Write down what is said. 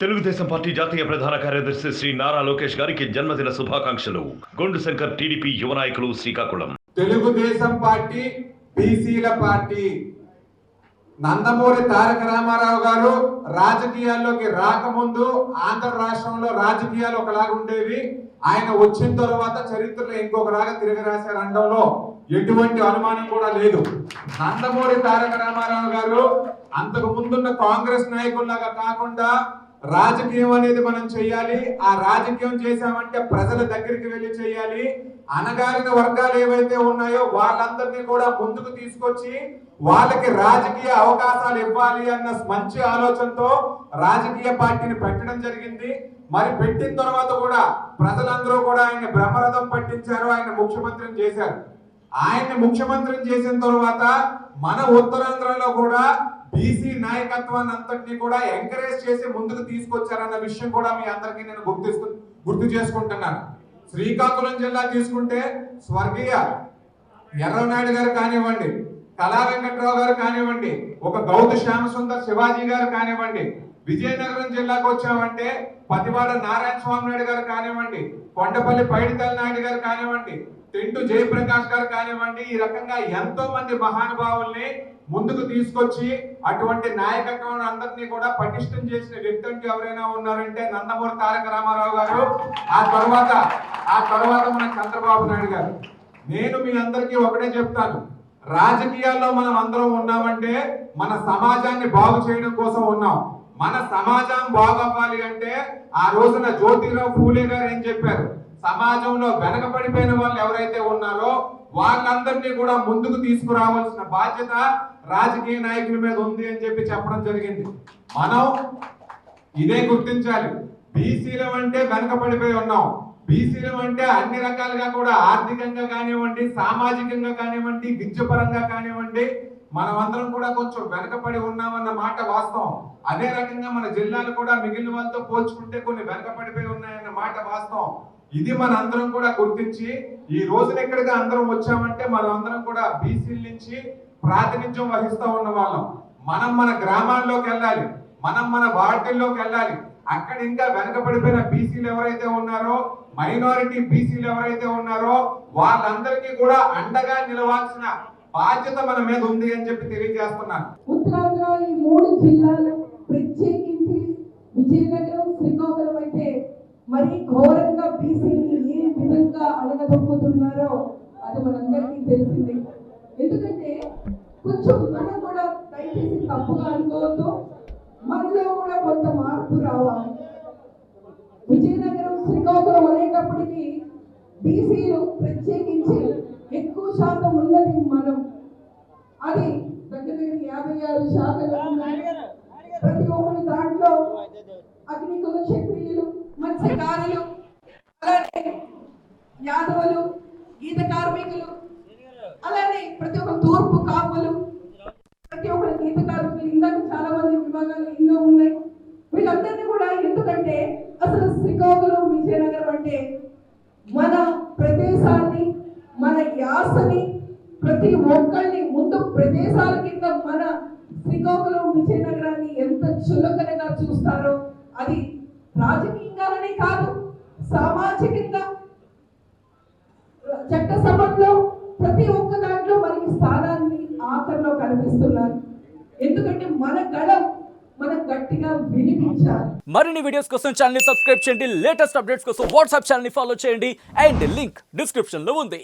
Telugu Desam party జాతీయ ప్రధాన కార్యదర్శి శ్రీ నారా లోకేష్ గారికి జన్మదిన శుభాకాంక్షలు. గొండు శంకర్ టీడీపీ యువ నాయకులు శ్రీకాకుళం. తెలుగుదేశం పార్టీ బీసీల పార్టీ. నందమూరి తారక రామారావు గారు రాజకీయాల్లోకి రాకముందు ఆంధ్ర రాష్ట్రంలో రాజకీయాలు ఒకలాగా ఉండేవి. ఆయన వచ్చిన తర్వాత చరిత్రలో ఇంకొకలాగా తిరిగి రాశారు అనడంలో ఎటువంటి అనుమానం కూడా లేదు. నందమూరి తారక రామారావు గారు అంతకు ముందున్న కాంగ్రెస్ నాయకుల్లాగా కాకుండా రాజకీయం అనేది మనం చేయాలి. ఆ రాజకీయం చేశామంటే ప్రజల దగ్గరికి వెళ్ళి చేయాలి. అణగారిన వర్గాలు ఏవైతే ఉన్నాయో వాళ్ళందరినీ కూడా ముందుకు తీసుకొచ్చి వాళ్ళకి రాజకీయ అవకాశాలు ఇవ్వాలి అన్న మంచి ఆలోచనతో రాజకీయ పార్టీని పెట్టడం జరిగింది. మరి పెట్టిన తర్వాత కూడా ప్రజలందరూ కూడా ఆయన బ్రహ్మరథం పట్టించారు, ఆయన ముఖ్యమంత్రిని చేశారు. ఆయన్ని ముఖ్యమంత్రిని చేసిన తర్వాత మన ఉత్తరాంధ్రలో కూడా బీసీ నాయకత్వాన్ని అంతటినీ కూడా ఎంకరేజ్ చేసి ముందుకు తీసుకొచ్చారన్న విషయం కూడా మీ అందరికీ నేను గుర్తు చేసుకుంటున్నాను. శ్రీకాకుళం జిల్లా తీసుకుంటే స్వర్గీయ ఎర్రనాయుడు గారు కానివ్వండి, కళా వెంకట్రావు గారు కానివ్వండి, ఒక గౌతు శ్యామసుందర్ శివాజీ గారు కానివ్వండి, విజయనగరం జిల్లాకు వచ్చామంటే పతివాడ నారాయణ స్వామి నాయుడు గారు కానివ్వండి, కొండపల్లి పైడితల్లి నాయుడు గారు కానివ్వండి, తింటు జయప్రకాష్ గారు కానివ్వండి, ఈ రకంగా ఎంతో మంది మహానుభావుల్ని ముందుకు తీసుకొచ్చి అటువంటి నాయకత్వం అందరినీ కూడా పటిష్టం చేసిన వ్యక్తి అంటే ఎవరైనా ఉన్నారంటే నందమూరి తారక రామారావు గారు. ఆ తర్వాత మన చంద్రబాబు నాయుడు గారు. నేను మీ అందరికీ ఒకటే చెప్తాను, రాజకీయాల్లో మనం అందరం ఉన్నామంటే మన సమాజాన్ని బాగు చేయడం కోసం ఉన్నాం. మన సమాజం బాగవ్వాలి అంటే ఆ రోజున జ్యోతిరావు ఫూలే గారు ఏం చెప్పారు, సమాజంలో వెనకబడిపోయిన వాళ్ళు ఎవరైతే ఉన్నారో వాళ్ళందరినీ కూడా ముందుకు తీసుకురావాల్సిన బాధ్యత రాజకీయ నాయకుల మీద ఉంది అని చెప్పి చెప్పడం జరిగింది. మనం ఇదే గుర్తించాలి. బీసీలం అంటే వెనకబడిపోయి ఉన్నాం. బీసీలం అంటే అన్ని రకాలుగా కూడా ఆర్థికంగా కానివ్వండి, సామాజికంగా కానివ్వండి, విద్యపరంగా కానివ్వండి, మనమందరం కూడా కొంచెం వెనకబడి ఉన్నామన్న మాట వాస్తవం. అదే రకంగా మన జిల్లాలు కూడా మిగిలిన వాళ్ళతో పోల్చుకుంటే కొన్ని వెనకబడిపోయి ఉన్నాయన్న మాట వాస్తవం. ఇది మన అందరం కూడా గుర్తించి ఈ రోజున ఎక్కడికి అందరం వచ్చామంటే మనం అందరం కూడా బీసీల నుంచి ప్రాతినిధ్యం వహిస్తూ ఉన్న వాళ్ళం. మనం మన గ్రామాల్లోకి వెళ్ళాలి, మనం మన వార్డుల్లోకి వెళ్ళాలి. అక్కడ ఇంకా వెనకబడిపోయిన బీసీలు ఎవరైతే ఉన్నారో, మైనారిటీ బీసీలు ఎవరైతే ఉన్నారో వాళ్ళందరికీ కూడా అండగా నిలవాల్సిన బాధ్యత మన మీద ఉంది అని చెప్పి తెలియజేస్తున్నాను. ఉత్తరాంధ్ర ఈ 3 జిల్లాలు ప్రత్యేకించి విజయనగరం, శ్రీకాకుళం అయితే మరి ఘోరంగా బీసీని ఏ విధంగా అడగదొక్కుతున్నారో అది మనందరికీ తెలిసింది. ఎందుకంటే కొంచెం మనం కూడా దయచేసి తప్పుగా అనుకోవద్దు, మనలో కూడా కొంత మార్పు రావాలి. విజయనగరం, శ్రీకాకుళం అనేటప్పటికీ బీసీలు ప్రత్యేకించి ఎక్కువ శాతం ఉన్నది మనం. అది దగ్గర 56 శాఖలు ఉన్నాయి. ప్రతి ఒక్కరి దాంట్లో అగ్నికుల క్షత్రియులు, మత్స్యకారులు, అలానే యాదవులు, గీత కార్మికులు, అలానే ప్రతి ఒక్క తూర్పు కాపులు, ప్రతి ఒక్కరు గీత కార్మికులు, ఇందాక చాలా మంది విభాగాలు ఎన్నో ఉన్నాయి. వీళ్ళందరినీ కూడా ఎందుకంటే అసలు శ్రీకాకుళం, విజయనగరం అంటే మన ప్రదేశాన్ని, మన యాసని, ప్రతి ఒక్కరిని ముందు ప్రదేశాల కింద మన శ్రీకాకుళం, విజయనగరాన్ని ఎంత చులకనగా చూస్తారో అది రాజకీయంగానే కాదు, సామాజికంగా చట్టసభలో ప్రతి ఒక్క దాంట్లో మనకి స్థానాన్ని ఆఖరిలో కనిపిస్తున్నారు. ఎందుకంటే మన గళం మనం గట్టిగా వినిపించాలి. మరిన్ని వీడియోస్ కోసం ఛానల్ ని సబ్స్క్రైబ్ చేయండి. లేటెస్ట్ అప్డేట్స్ కోసం వాట్సాప్ ఛానల్ ని ఫాలో చేయండి. అండ్ లింక్ డిస్క్రిప్షన్ లో ఉంది.